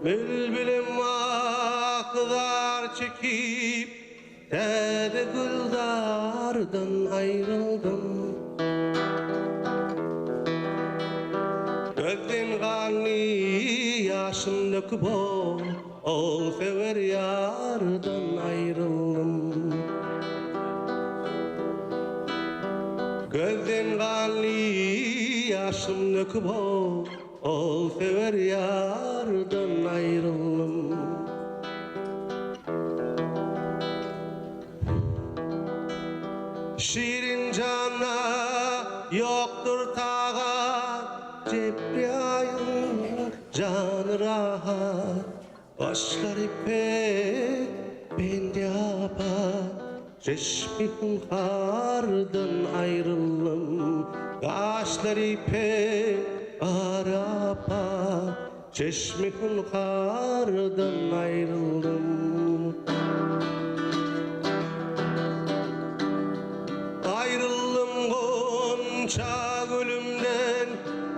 Bülbülüm aklar çekip Dede güldardan ayrıldım. Gözden kanlı yaşım döküp o sever yardan ayrıldım. Gözden kanlı yaşım döküp o sever yardan ayrıldım. Şirin cana yoktur tağa Cebrail'in canı rahat Başlar ipek ben de apa Çeşmi hunhardan ayrıldım Kaşlar ipek arapa Çeşmi hunhardan ayrıldım. Ayrıldım Gonca gülümden,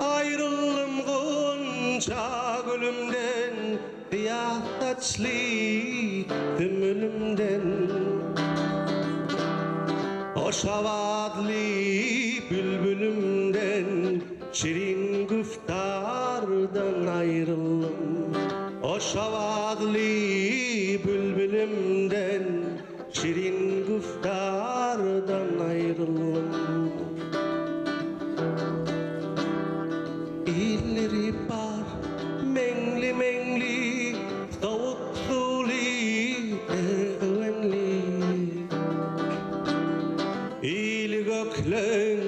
ayrıldım Gonca gülümden, siyah saçlı tümülümden. O şavadlı bülbülümden, şirin güftardan ayrıldım. O şavadlı bülbülümden, şirin güftardan ayrıldım. İlleri var mengli mengli, soğuk sulu övenli. İli göklen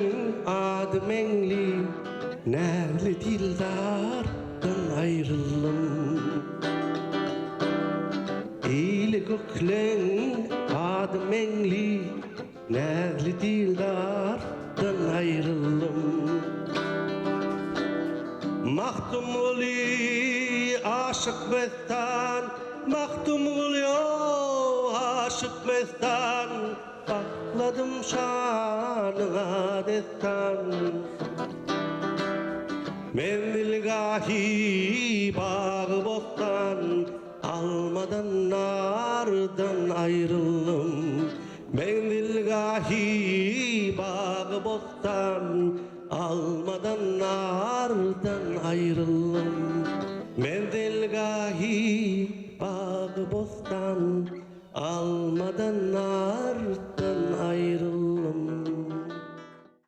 adı mengli, nerli dildardan ayrıldım. İli göklen adı mengli, nerli dildardan ayrıldım. Mahtum oluyor aşık mestan, mahtum oluyor aşık mestan. Bakladım şanına destan. Mendilgahi bağı bostan, almadan nardan ayrıldım. Mendilgahi bağı bostan, almadan nardan ayrıldım. Mendilgahi bağı bostan, almadan nardan